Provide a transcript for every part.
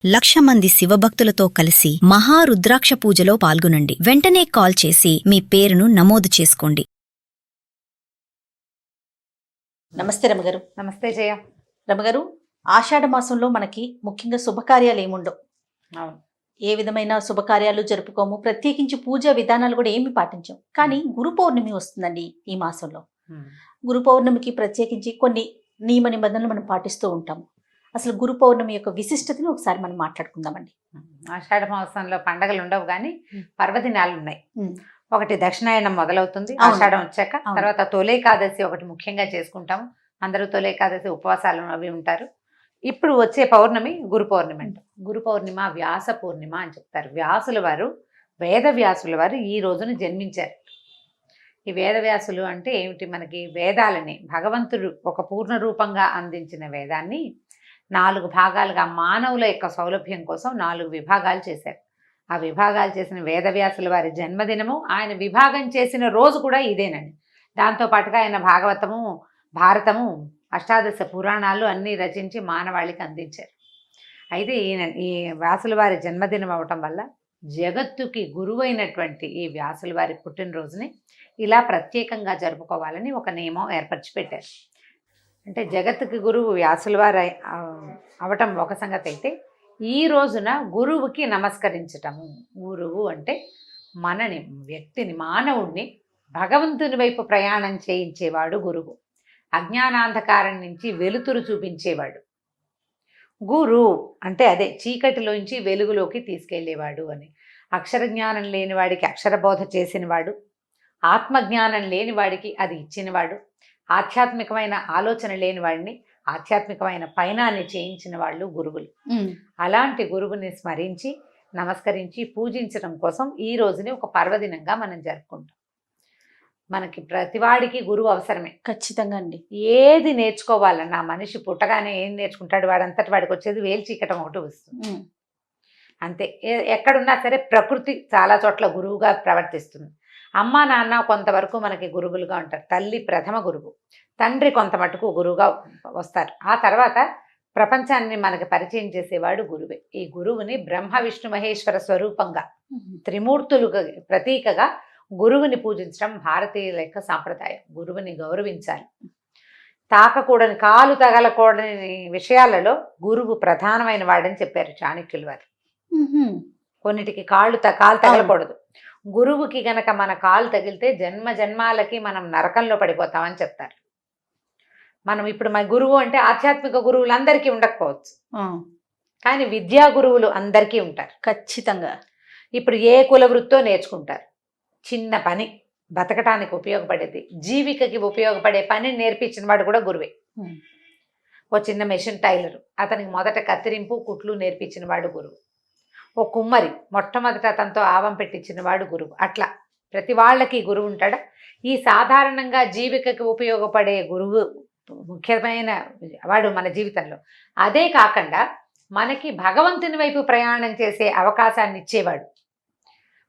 1,00,000 మంది శివభక్తులతో కలిసి మహారుద్రాక్ష పూజలో పాల్గొనండి. వెంటనే కాల్ చేసి మీ పేరును నమోదు చేసుకోండి. నమస్తే రమగారు. నమస్తే జయ. రమగారు, ఆషాఢ మాసంలో మనకి ముఖ్యంగా శుభకార్యాలు ఏముండవు. అవును, ఏ విధమైన శుభకార్యాలు జరుపుకోము, ప్రత్యేకించి పూజా విధానాలు కూడా ఏమి పాటించాం. కానీ గురు పౌర్ణమి వస్తుందండి ఈ మాసంలో. గురు పౌర్ణమికి ప్రత్యేకించి కొన్ని నియమ నిబంధనలు మనం పాటిస్తూ ఉంటాము. అసలు గురు పౌర్ణమి యొక్క విశిష్టతని ఒకసారి మనం మాట్లాడుకుందామండి. ఆషాఢ మాసంలో పండగలు ఉండవు కానీ పర్వదినాలు ఉన్నాయి. ఒకటి దక్షిణాయనం మొదలవుతుంది ఆషాఢం వచ్చాక. తర్వాత తొలేకాదశి ఒకటి ముఖ్యంగా చేసుకుంటాము. అందరూ తొలేకాదశి ఉపవాసాలు అవి ఉంటారు. ఇప్పుడు వచ్చే పౌర్ణమి గురు పౌర్ణమి అంట. గురు పౌర్ణిమ వ్యాస పూర్ణిమ అని చెప్తారు. వ్యాసుల వారు, వేద వ్యాసుల వారు ఈ రోజున జన్మించారు. ఈ వేదవ్యాసులు అంటే ఏమిటి? మనకి వేదాలని భగవంతుడు ఒక పూర్ణ రూపంగా అందించిన వేదాన్ని 4 భాగాలుగా మానవుల యొక్క సౌలభ్యం కోసం 4 విభాగాలు చేశారు. ఆ విభాగాలు చేసిన వేదవ్యాసుల వారి జన్మదినము, ఆయన విభాగం చేసిన రోజు కూడా ఇదేనండి. దాంతోపాటుగా ఆయన భాగవతము, భారతము, అష్టాదశ పురాణాలు అన్నీ రచించి మానవాళికి అందించారు. అయితే ఈ వ్యాసుల వారి జన్మదినం అవటం వల్ల జగత్తుకి గురువైనటువంటి ఈ వ్యాసుల వారి పుట్టినరోజుని ఇలా ప్రత్యేకంగా జరుపుకోవాలని ఒక నియమం ఏర్పరిచి పెట్టారు. అంటే జగత్తుకి గురువు వ్యాసుల వారు అవటం ఒక సంగతి అయితే, ఈ రోజున గురువుకి నమస్కరించటము. గురువు అంటే మనని, వ్యక్తిని, మానవుణ్ణి భగవంతుని వైపు ప్రయాణం చేయించేవాడు గురువు. అజ్ఞానాంధకారం నుంచి వెలుతురు చూపించేవాడు. గురు అంటే అదే చీకటిలోంచి వెలుగులోకి తీసుకెళ్లేవాడు అని. అక్షర జ్ఞానం లేనివాడికి అక్షరబోధ చేసినవాడు, ఆత్మజ్ఞానం లేనివాడికి అది ఇచ్చినవాడు, ఆధ్యాత్మికమైన ఆలోచన లేని వాడిని ఆధ్యాత్మికమైన పయనాన్ని చేయించిన వాళ్ళు గురువులు. అలాంటి గురువుని స్మరించి, నమస్కరించి, పూజించడం కోసం ఈ రోజుని ఒక పర్వదినంగా మనం జరుపుకుంటాం. మనకి ప్రతివాడికి గురువు అవసరమే, ఖచ్చితంగా అండి. ఏది నేర్చుకోవాలన్నా మనిషి పుట్టగానే ఏం నేర్చుకుంటాడు? వాడంతటి వాడికి వచ్చేది వేల్చీకటం ఒకటి వస్తుంది అంతే. ఎక్కడున్నా సరే ప్రకృతి చాలా చోట్ల గురువుగా ప్రవర్తిస్తుంది. అమ్మ నాన్న కొంతవరకు మనకి గురువులుగా ఉంటారు. తల్లి ప్రథమ గురువు, తండ్రి కొంత మటుకు గురువుగా వస్తారు. ఆ తర్వాత ప్రపంచాన్ని మనకి పరిచయం చేసేవాడు గురువే. ఈ గురువుని బ్రహ్మ విష్ణు మహేశ్వర స్వరూపంగా, త్రిమూర్తులుగా ప్రతీకగా గురువుని పూజించడం భారతీయుల యొక్క సాంప్రదాయం. గురువుని గౌరవించాలి. తాకకూడని, కాలు తగలకూడని విషయాలలో గురువు ప్రధానమైన వాడని చెప్పారు చాణక్యుల వారు. కొన్నిటికి కాలు తగలకూడదు. గురువుకి గనక మన కాలు తగిలితే జన్మ జన్మాలకి మనం నరకంలో పడిపోతామని చెప్తారు. మనం ఇప్పుడు మన గురువు అంటే ఆధ్యాత్మిక గురువులు అందరికీ ఉండకపోవచ్చు, కానీ విద్యా గురువులు అందరికీ ఉంటారు ఖచ్చితంగా. ఇప్పుడు ఏ కుల వృత్తో నేర్చుకుంటారు. చిన్న పని, బతకటానికి ఉపయోగపడేది, జీవికకి ఉపయోగపడే పని నేర్పించిన వాడు కూడా గురువే. ఓ చిన్న మెషిన్ టైలర్, అతనికి మొదట కత్తిరింపు, కుట్లు నేర్పించిన వాడు గురువు. ఓ కుమ్మరి, మొట్టమొదట అతనితో ఆవం పెట్టించిన వాడు గురువు. అట్లా ప్రతి వాళ్ళకి గురువు ఉంటాడా? ఈ సాధారణంగా జీవికకి ఉపయోగపడే గురువు ముఖ్యమైన వాడు మన జీవితంలో. అదే కాకుండా మనకి భగవంతుని వైపు ప్రయాణం చేసే అవకాశాన్ని ఇచ్చేవాడు.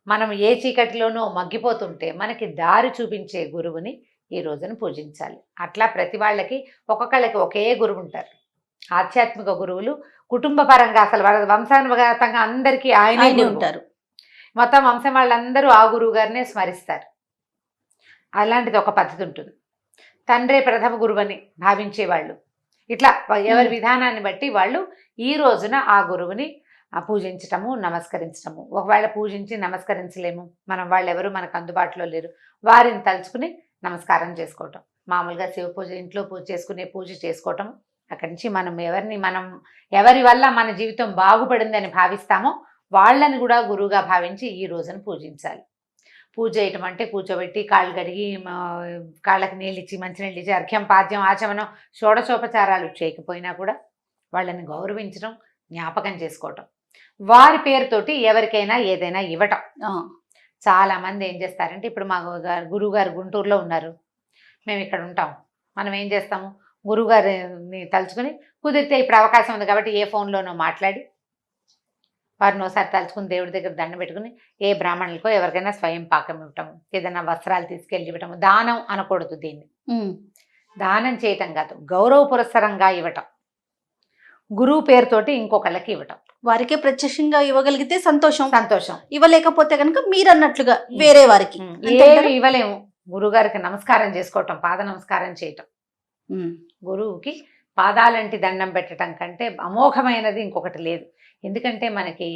మనం ఏ చీకటిలోనో మగ్గిపోతుంటే మనకి దారి చూపించే గురువుని ఈ రోజున పూజించాలి. అట్లా ప్రతి వాళ్ళకి ఒక్కొక్కళ్ళకి ఒకే గురువు ఉంటారు. ఆధ్యాత్మిక గురువులు కుటుంబ పరంగా అసలు వాళ్ళ వంశానుగతంగా అందరికీ ఆయనే ఉంటారు. మొత్తం వంశం వాళ్ళందరూ ఆ గురువు గారినే స్మరిస్తారు. అలాంటిది ఒక పద్ధతి ఉంటుంది. తండ్రే ప్రథమ గురువని భావించేవాళ్ళు. ఇట్లా ఎవరి విధానాన్ని బట్టి వాళ్ళు ఈ రోజున ఆ గురువుని పూజించటము, నమస్కరించటము. ఒకవేళ పూజించి నమస్కరించలేము, మనం వాళ్ళెవరు మనకు అందుబాటులో లేరు, వారిని తలుచుకుని నమస్కారం చేసుకోవటం. మామూలుగా శివ పూజ, ఇంట్లో పూజ చేసుకునే పూజ చేసుకోవటం. అక్కడి నుంచి మనం ఎవరి వల్ల మన జీవితం బాగుపడిందని భావిస్తామో వాళ్ళని కూడా గురువుగా భావించి ఈ రోజున పూజించాలి. పూజ చేయటం అంటే కూర్చోబెట్టి కాళ్ళు కడిగి, కాళ్ళకి నీళ్ళు ఇచ్చి, మంచినీళ్ళు ఇచ్చి, అర్ఘ్యం, పాద్యం, ఆచమనం, షోడశోపచారాలు చేయకపోయినా కూడా వాళ్ళని గౌరవించడం, జ్ఞాపకం చేసుకోవటం, వారి పేరుతోటి ఎవరికైనా ఏదైనా ఇవ్వటం. చాలామంది ఏం చేస్తారంటే, ఇప్పుడు మా గురువు గారు గుంటూరులో ఉన్నారు, మేము ఇక్కడ ఉంటాం, మనం ఏం చేస్తాము, గురువుగారిని తలుచుకుని కుదిరితే ఇప్పుడు అవకాశం ఉంది కాబట్టి ఏ ఫోన్లోనో మాట్లాడి వారిని ఒకసారి తలుచుకుని దేవుడి దగ్గర దండం పెట్టుకుని ఏ బ్రాహ్మణులకో ఎవరికైనా స్వయం పాకం ఇవ్వటము, ఏదైనా వస్త్రాలు తీసుకెళ్ళి ఇవ్వటము. దానం అనకూడదు దీన్ని, దానం చేయటం కాదు, గౌరవ పురస్సరంగా ఇవ్వటం, గురువు పేరుతోటి ఇంకొకళ్ళకి ఇవ్వటం. వారికే ప్రత్యక్షంగా ఇవ్వగలిగితే సంతోషం, సంతోషం. ఇవ్వలేకపోతే కనుక మీరు అన్నట్లుగా వేరే వారికి ఏమి ఇవ్వలేము. గురుగారికి నమస్కారం చేసుకోవటం, పాద నమస్కారం చేయటం. గురువుకి పాదాలంటి దండం పెట్టడం కంటే అమోఘమైనది ఇంకొకటి లేదు. ఎందుకంటే మనకి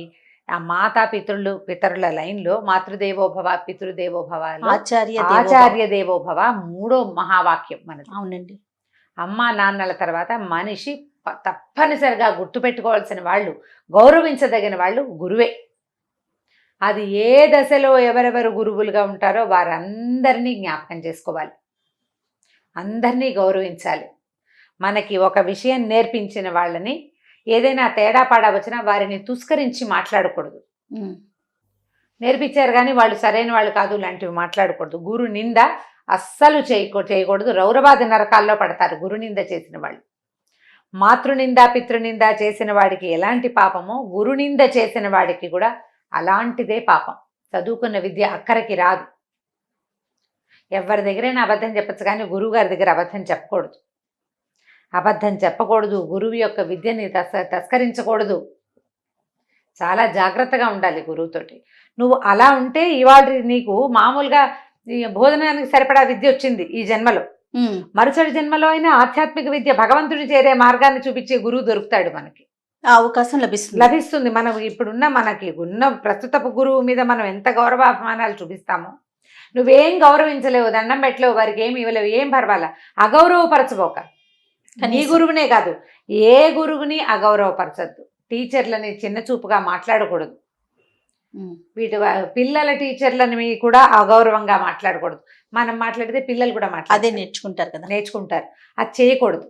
ఆ మాతా పితరుల లైన్లో మాతృదేవోభవ పితృదేవోభవ, ఆచార్య దేవోభవ 3వ మహావాక్యం మనది. అవునండి. అమ్మా నాన్నల తర్వాత మనిషి తప్పనిసరిగా గుర్తుపెట్టుకోవాల్సిన వాళ్ళు, గౌరవించదగిన వాళ్ళు గురువే. అది ఏ దశలో ఎవరెవరు గురువులుగా ఉంటారో వారందరినీ జ్ఞాపకం చేసుకోవాలి, అందరినీ గౌరవించాలి. మనకి ఒక విషయం నేర్పించిన వాళ్ళని ఏదైనా తేడా పాడా వచ్చినా వారిని తుస్కరించి మాట్లాడకూడదు. నేర్పించారు కానీ వాళ్ళు సరైన వాళ్ళు కాదు లాంటివి మాట్లాడకూడదు. గురు నింద అస్సలు చేయకూడదు. రౌరవాది నరకాల్లో పడతారు గురు నింద చేసిన వాళ్ళు. మాతృనింద పితృనింద చేసిన వాడికి ఎలాంటి పాపమో గురునింద చేసిన వాడికి కూడా అలాంటిదే పాపం. చదువుకున్న విద్య అక్కడికి రాదు. ఎవరి దగ్గరైనా అబద్ధం చెప్పచ్చు కానీ గురువు గారి దగ్గర అబద్ధం చెప్పకూడదు. అబద్ధం చెప్పకూడదు. గురువు యొక్క విద్యని తస్కరించకూడదు. చాలా జాగ్రత్తగా ఉండాలి గురువుతోటి. నువ్వు అలా ఉంటే ఇవాళ నీకు మామూలుగా భోజనానికి సరిపడా విద్య వచ్చింది ఈ జన్మలో. మరుసటి జన్మలో అయినా ఆధ్యాత్మిక విద్య, భగవంతుని చేరే మార్గాన్ని చూపించే గురువు దొరుకుతాడు మనకి. అవకాశం లభిస్తుంది. మనం ఇప్పుడున్న మనకి ఉన్న ప్రస్తుతపు గురువు మీద మనం ఎంత గౌరవాభిమానాలు చూపిస్తామో, నువ్వేం గౌరవించలేవు, దండం పెట్టలేవు, వారికి ఏమి ఇవ్వలేవు, ఏం పర్వాలా, అగౌరవపరచబోక. నీ గురువునే కాదు ఏ గురువుని అగౌరవపరచద్దు. టీచర్లని చిన్న చూపుగా మాట్లాడకూడదు. వీటి పిల్లల టీచర్లని కూడా అగౌరవంగా మాట్లాడకూడదు. మనం మాట్లాడితే పిల్లలు కూడా అదే నేర్చుకుంటారు. అది చేయకూడదు.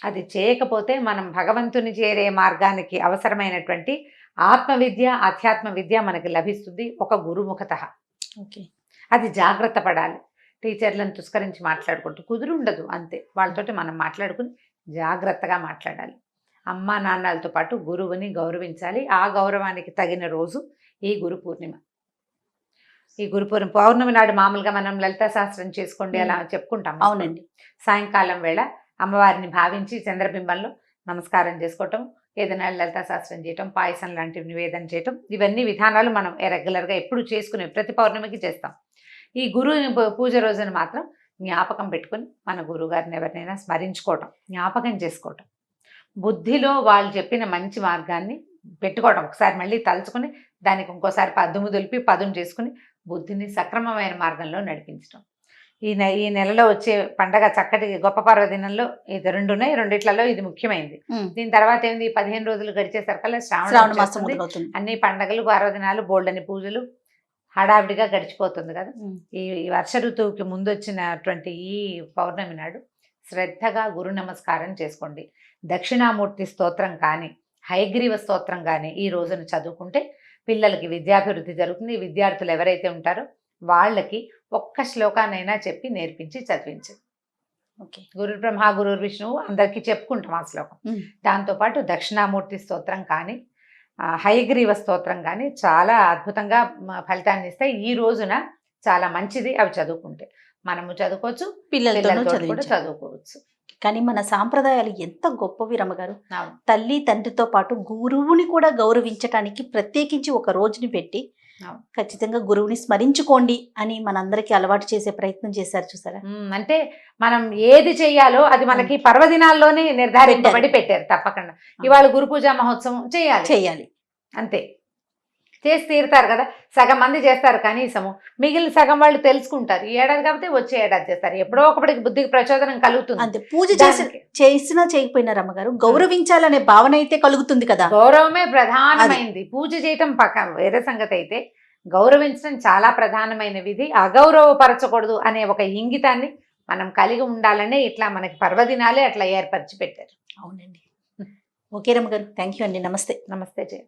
అది చేయకపోతే మనం భగవంతుని చేరే మార్గానికి అవసరమైనటువంటి ఆత్మవిద్య, అధ్యాత్మ విద్య మనకి లభిస్తుంది ఒక గురుముఖతః. అది జాగ్రత్త పడాలి. టీచర్లను తుస్కరించి మాట్లాడకూడదు. కుదురుండదు అంతే. వాళ్ళతోటి మనం మాట్లాడుకుని జాగ్రత్తగా మాట్లాడాలి. అమ్మా నాన్నలతో పాటు గురువుని గౌరవించాలి. ఆ గౌరవానికి తగిన రోజు ఈ గురు పూర్ణిమ. ఈ గురు పౌర్ణమి నాడు మామూలుగా మనం లలితా శాస్త్రం చేసుకోండి అలా చెప్పుకుంటాం. అవునండి. సాయంకాలం వేళ అమ్మవారిని భావించి చంద్రబింబంలో నమస్కారం చేసుకోవటం, ఏదైనా లలితా శాస్త్రం చేయటం, పాయసం లాంటివి నివేదన చేయటం, ఇవన్నీ విధానాలు మనం రెగ్యులర్గా ఎప్పుడు చేసుకునే ప్రతి పౌర్ణమికి చేస్తాం. ఈ గురువు పూజ రోజున మాత్రం జ్ఞాపకం పెట్టుకుని మన గురువుగారిని ఎవరినైనా స్మరించుకోవటం, జ్ఞాపకం చేసుకోవటం, బుద్ధిలో వాళ్ళు చెప్పిన మంచి మార్గాన్ని పెట్టుకోవడం, ఒకసారి మళ్ళీ తలుచుకుని దానికి ఇంకోసారి పద్దుము దులిపి పదును చేసుకుని బుద్ధిని సక్రమమైన మార్గంలో నడిపించడం. ఈ నెలలో వచ్చే పండగ చక్కటి గొప్ప పర్వదినంలో ఇది 2 ఉన్నాయి. రెండిట్లలో ఇది ముఖ్యమైనది. దీని తర్వాత ఏంది, 15 రోజులు గడిచేసరికల్లా శ్రావణ మాసం అన్ని పండగలు, పర్వదినాలు, బోల్డని పూజలు హడావిడిగా గడిచిపోతుంది కదా. ఈ వర్ష ఋతువుకి ముందు వచ్చినటువంటి ఈ పౌర్ణమి నాడు శ్రద్ధగా గురు నమస్కారం చేసుకోండి. దక్షిణామూర్తి స్తోత్రం కానీ హయగ్రీవ స్తోత్రం కానీ ఈ రోజున చదువుకుంటే పిల్లలకి విద్యాభివృద్ధి జరుగుతుంది. విద్యార్థులు ఎవరైతే ఉంటారో వాళ్ళకి ఒక్క శ్లోకానైనా చెప్పి నేర్పించి చదివించండి. గురు బ్రహ్మ గురు విష్ణువు అందరికీ చెప్పుకుంటాం ఆ శ్లోకం. దాంతోపాటు దక్షిణామూర్తి స్తోత్రం కానీ హయగ్రీవ స్తోత్రం కానీ చాలా అద్భుతంగా ఫలితాన్ని ఇస్తాయి. ఈ రోజున చాలా మంచిది అవి చదువుకుంటే. మనము చదువుకోవచ్చు, పిల్లలతో కూడా చదువుకోవచ్చు. కానీ మన సాంప్రదాయాలు ఎంత గొప్పవి రమ్మగారు. తల్లి తండ్రితో పాటు గురువుని కూడా గౌరవించటానికి ప్రత్యేకించి ఒక రోజుని పెట్టి ఖచ్చితంగా గురువుని స్మరించుకోండి అని మనందరికీ అలవాటు చేసే ప్రయత్నం చేశారు చూసారా. అంటే మనం ఏది చెయ్యాలో అది మనకి పర్వదినాల్లోనే నిర్ధారింపబడి పెట్టారు. తప్పకుండా ఇవాళ గురు పూజా మహోత్సవం చేయాలి అంతే. చేసి తీరుతారు కదా. సగం మంది చేస్తారు కనీసము, మిగిలిన సగం వాళ్ళు తెలుసుకుంటారు. ఈ ఏడాది కాబట్టి వచ్చే ఏడాది చేస్తారు. ఎప్పుడో ఒకటికి బుద్ధికి ప్రచోదనం కలుగుతుంది. అంతే. పూజ చేసినా చేయకపోయినా రమ్మగారు గౌరవించాలనే భావన అయితే కలుగుతుంది కదా. గౌరవమే ప్రధానమైంది. పూజ చేయటం పక్కన వేరే సంగతి అయితే గౌరవించడం చాలా ప్రధానమైన విధి. అగౌరవపరచకూడదు అనే ఒక ఇంగితాన్ని మనం కలిగి ఉండాలనే ఇట్లా మనకి పర్వదినాలే అట్లా ఏర్పరిచి పెట్టారు. అవునండి. ఓకే రమ్మగారు, థ్యాంక్ యూ అండి. నమస్తే. నమస్తే జయ.